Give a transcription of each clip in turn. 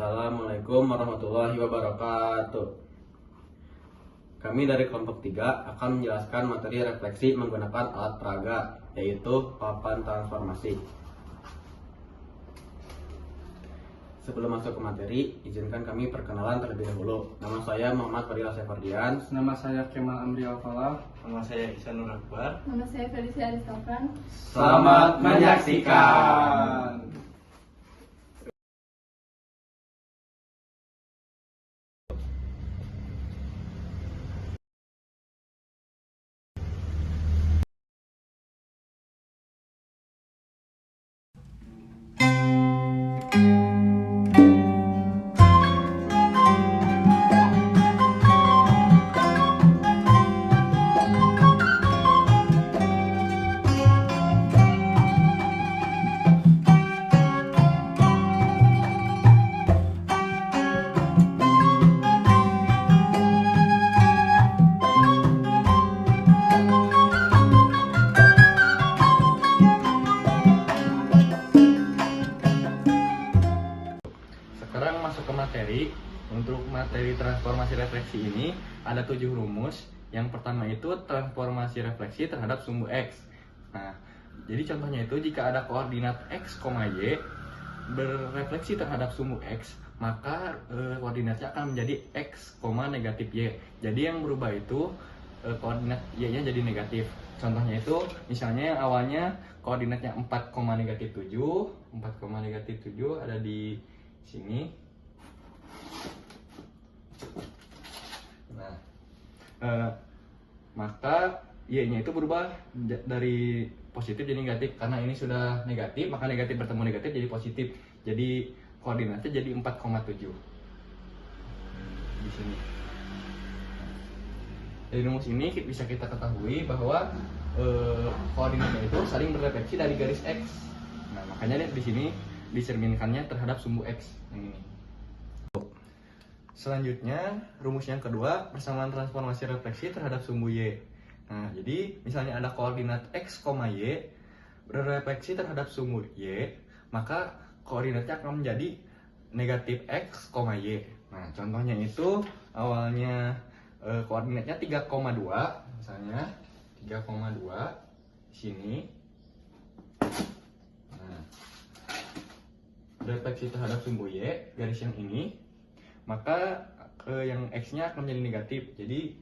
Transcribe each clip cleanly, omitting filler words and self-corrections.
Assalamualaikum warahmatullahi wabarakatuh. Kami dari kelompok 3 akan menjelaskan materi refleksi menggunakan alat peraga, yaitu papan transformasi. Sebelum masuk ke materi, izinkan kami perkenalan terlebih dahulu. Nama saya Muhammad Fadil Sefardian. Nama saya Kemal Amri Al-Falah. Nama saya Ihsan Nur Akbar. Nama saya Felicia Aristofan. Selamat menyaksikan. Sekarang masuk ke materi. Untuk materi transformasi refleksi ini ada 7 rumus. Yang pertama itu transformasi refleksi terhadap sumbu X. Nah, jadi contohnya itu jika ada koordinat X, Y berefleksi terhadap sumbu X, maka koordinatnya akan menjadi X, negatif Y. Jadi yang berubah itu koordinat Y-nya jadi negatif. Contohnya itu misalnya yang awalnya koordinatnya 4, negatif 7 ada di sini. Nah, maka Y-nya itu berubah dari positif jadi negatif. Karena ini sudah negatif, maka negatif bertemu negatif jadi positif. Jadi koordinatnya jadi 4,7 di sini. Dari rumus ini bisa kita ketahui bahwa koordinatnya itu saling berefleksi dari garis X. Nah, makanya di sini dicerminkannya terhadap sumbu X yang ini. Selanjutnya, rumus yang kedua, persamaan transformasi refleksi terhadap sumbu Y. Nah, jadi misalnya ada koordinat X, Y berefleksi terhadap sumbu Y, maka koordinatnya akan menjadi negatif X, Y. Nah, contohnya itu awalnya koordinatnya 3,2, misalnya 3,2 di sini. Nah, refleksi terhadap sumbu Y, garis yang ini, maka yang X-nya akan menjadi negatif. Jadi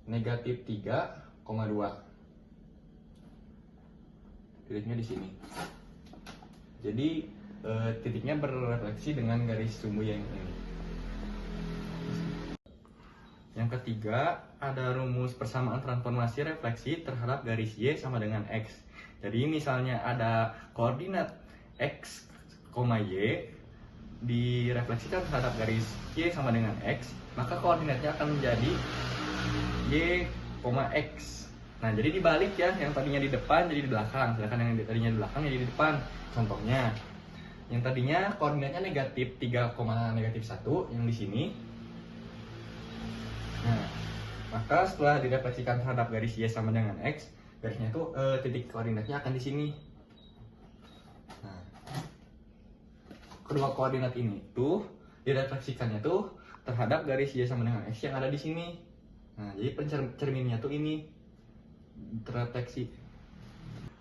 negatif 3,2. Titiknya di sini. Jadi titiknya berefleksi dengan garis sumbu Y yang ini. Yang ketiga, ada rumus persamaan transformasi refleksi terhadap garis Y sama dengan X. Jadi misalnya ada koordinat X, Y direfleksikan terhadap garis Y sama dengan X, maka koordinatnya akan menjadi Y, X. Nah, jadi dibalik ya, yang tadinya di depan jadi di belakang, sedangkan yang tadinya di belakang jadi di depan. Contohnya, yang tadinya koordinatnya negatif 3,-1 yang di sini. Nah, maka setelah direfleksikan terhadap garis Y sama dengan X, garisnya itu titik koordinatnya akan di sini. Nah, kedua koordinat ini tuh direfleksikannya tuh terhadap garis Y sama dengan X yang ada di sini. Nah, jadi pencerminnya tuh ini terefleksi.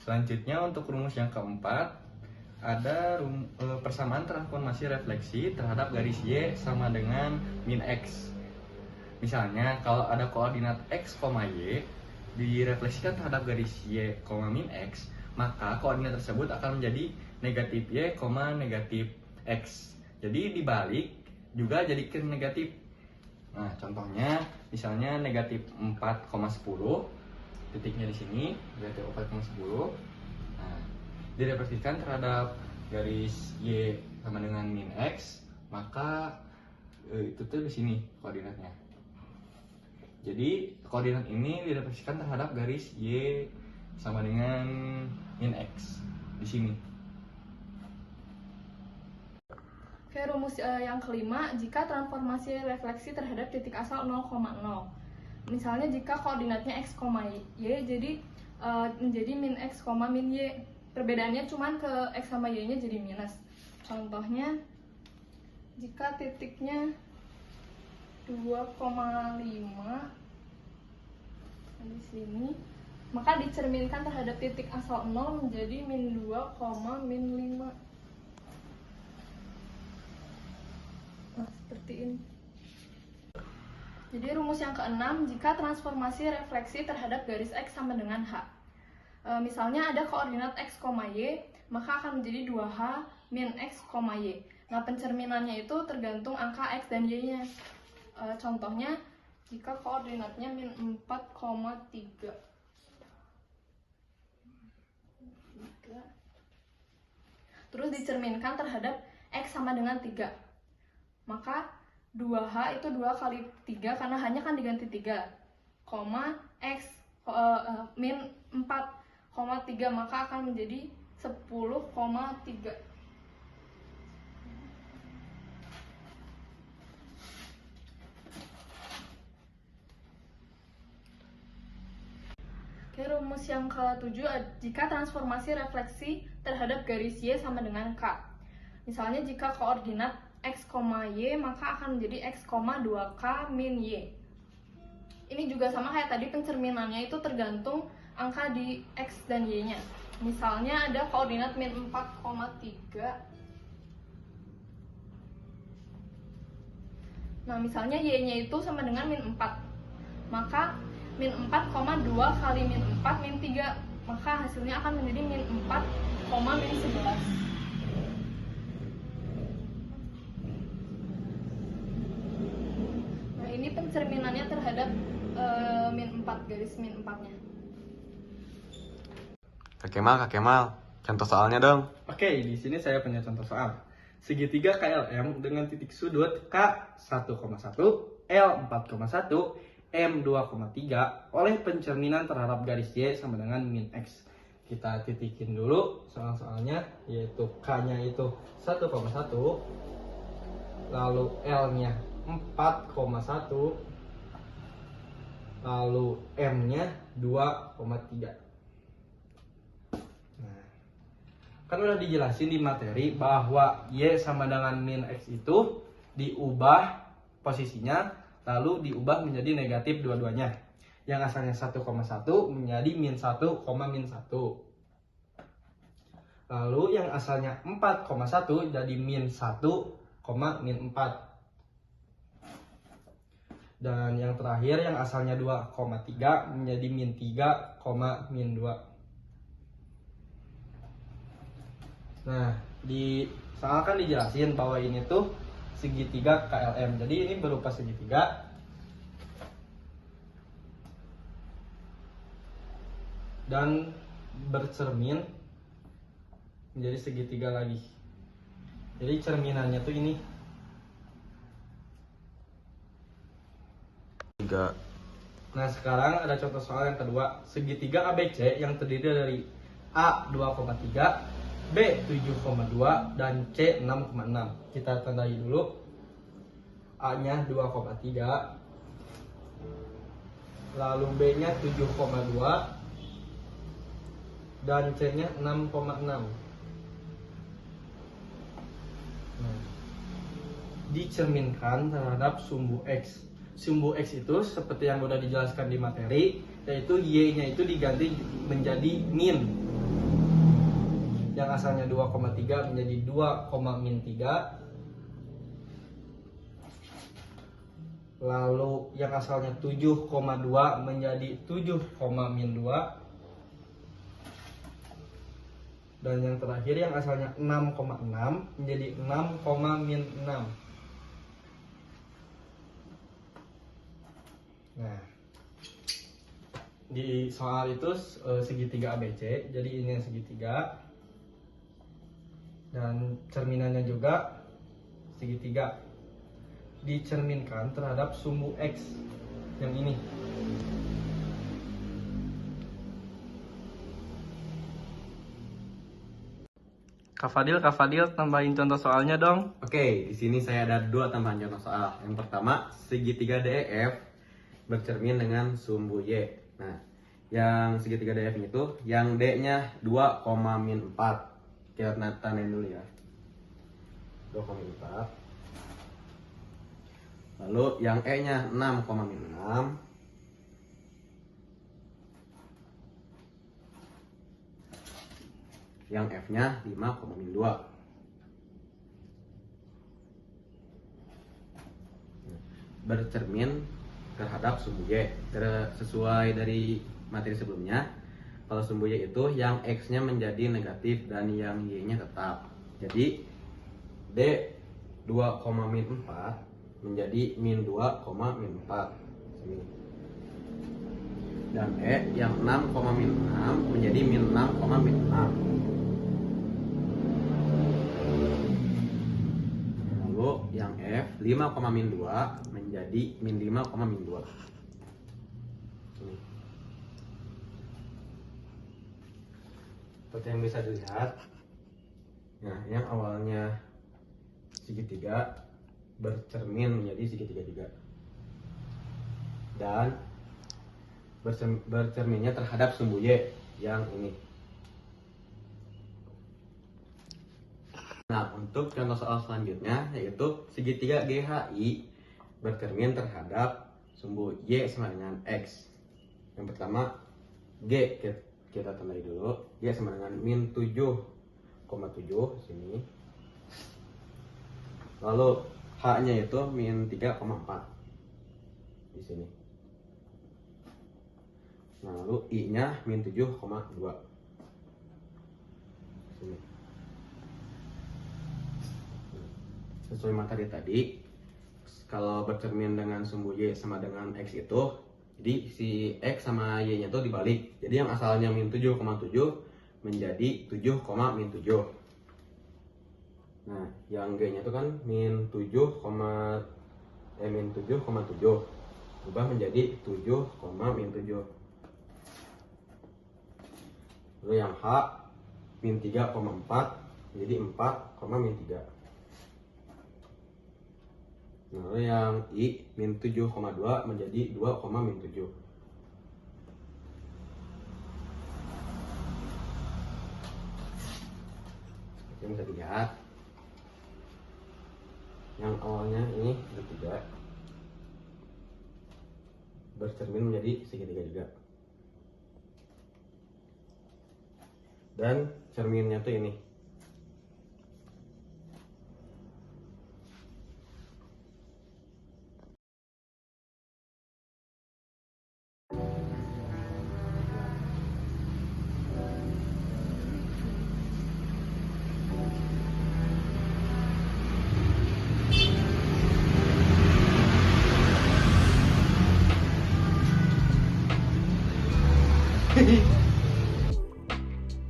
Selanjutnya untuk rumus yang keempat ada persamaan transformasi refleksi terhadap garis Y sama dengan min X. Misalnya kalau ada koordinat X, Y direfleksikan terhadap garis Y, min X, maka koordinat tersebut akan menjadi negatif Y, negatif X. Jadi dibalik juga jadi ke negatif. Nah, contohnya misalnya negatif 4,10, titiknya di sini, negatif 4,10. Nah, direfleksikan terhadap garis Y sama dengan min X, maka itu tuh di sini koordinatnya. Jadi koordinat ini direfleksikan terhadap garis Y sama dengan min X di sini. Oke, rumus yang kelima, jika transformasi refleksi terhadap titik asal 0,0. Misalnya jika koordinatnya X, Y, jadi menjadi min X, min Y. Perbedaannya cuman ke X sama Y nya jadi minus. Contohnya jika titiknya 2,5 di sini, maka dicerminkan terhadap titik asal 0 menjadi min 2, min 5. Nah, seperti ini. Jadi rumus yang keenam, jika transformasi refleksi terhadap garis X sama dengan H. Misalnya ada koordinat X, Y, maka akan menjadi 2H min X, Y. Nah, pencerminannya itu tergantung angka X dan Y-nya. Contohnya, jika koordinatnya min 4,3. Terus dicerminkan terhadap X sama dengan 3. Maka 2H itu 2 kali 3 karena hanya kan diganti 3, X min 4,3 maka akan menjadi 10,3. Oke, rumus yang ke-7, jika transformasi refleksi terhadap garis Y sama dengan K. Misalnya jika koordinat X, Y, maka akan menjadi X, 2K min Y. Ini juga sama kayak tadi, pencerminannya itu tergantung angka di X dan Y-nya. Misalnya ada koordinat min 4,3. Nah, misalnya Y-nya itu sama dengan min 4. Maka min 4,2 kali min 4 min 3. Maka hasilnya akan menjadi min 4, min 11. Nah, ini pencerminannya terhadap min 4, garis min 4-nya. Kak Kemal, contoh soalnya dong. Oke, di sini saya punya contoh soal. Segitiga KLM dengan titik sudut K 1,1, L 4,1, M 2,3 oleh pencerminan terhadap garis Y sama dengan min X. Kita titikin dulu soal-soalnya, yaitu K-nya itu 1,1, lalu L-nya 4,1, lalu M-nya 2,3. Nah, kan udah dijelasin di materi bahwa Y sama dengan min X itu diubah posisinya, lalu diubah menjadi negatif dua-duanya. Yang asalnya 1,1 menjadi min 1, min 1. Lalu yang asalnya 4,1 jadi min 1, min 4. Dan yang terakhir yang asalnya 2,3 menjadi min 3, min 2. Nah, di soal kan dijelasin bahwa ini tuh segitiga KLM. Jadi ini berupa segitiga. Dan bercermin menjadi segitiga lagi. Jadi cerminannya tuh ini. 3. Nah, sekarang ada contoh soal yang kedua. Segitiga ABC yang terdiri dari A 2,3, B 7,2, dan C 6,6. Kita tandai dulu. A-nya 2,3, lalu B-nya 7,2, dan C-nya 6,6. Nah, dicerminkan terhadap sumbu X. Sumbu X itu seperti yang sudah dijelaskan di materi, yaitu Y-nya itu diganti menjadi min. Yang asalnya 2,3 menjadi 2, min 3. Lalu yang asalnya 7,2 menjadi 7, min 2. Dan yang terakhir yang asalnya 6,6 menjadi 6, min 6. Nah, di soal itu segitiga ABC, jadi ini yang segitiga. Dan cerminannya juga segitiga. Dicerminkan terhadap sumbu X yang ini. Kak Fadil tambahin contoh soalnya dong. Oke, di sini saya ada 2 tambahan contoh soal. Yang pertama, segitiga DEF bercermin dengan sumbu Y. Nah, yang segitiga DEF itu, yang D-nya 2, min 4. Kita tandain dulu ya. 2, min 4. Lalu yang E-nya 6,6. Yang F-nya 5,2. Bercermin terhadap sumbu Y. Sesuai dari materi sebelumnya, kalau sumbu Y itu yang X-nya menjadi negatif dan yang Y-nya tetap. Jadi D 2,-4 menjadi min 2,-4 sini. Dan E yang 6,-6 menjadi min 6,-6. Lalu yang F 5,-2 menjadi min 5,-2. Ini. Seperti yang bisa dilihat, nah yang awalnya segitiga bercermin menjadi segitiga juga, dan bercerminnya terhadap sumbu Y yang ini. Nah, untuk contoh soal selanjutnya yaitu segitiga GHI bercermin terhadap sumbu Y sama dengan X. Yang pertama G kita tandai dulu, G sama dengan min 7,7 sini. Lalu H-nya itu min 3,4 di sini. Nah, lalu I-nya min 7,2 sini. Sesuai materi tadi, kalau bercermin dengan sumbu Y sama dengan X itu, jadi si X sama Y-nya itu dibalik. Jadi yang asalnya min 7,7 menjadi 7,-7. Nah, yang G-nya itu kan min 7,7 berubah menjadi 7,-7. Lalu yang H min 3,4 menjadi 4,-3. Nah, lalu yang I min 7,2 menjadi 2,-7. Seperti yang bisa dilihat, yang awalnya ini segitiga bercermin menjadi segitiga juga, dan cerminnya tuh ini.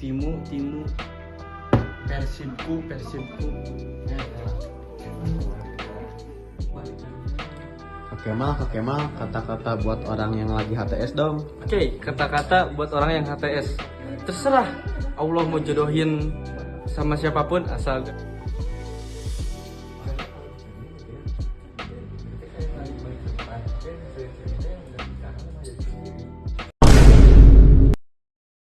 Timu Persibku Kak Kemal, kata-kata buat orang yang lagi HTS dong. Oke, kata-kata buat orang yang HTS. Terserah Allah mau jodohin sama siapapun asal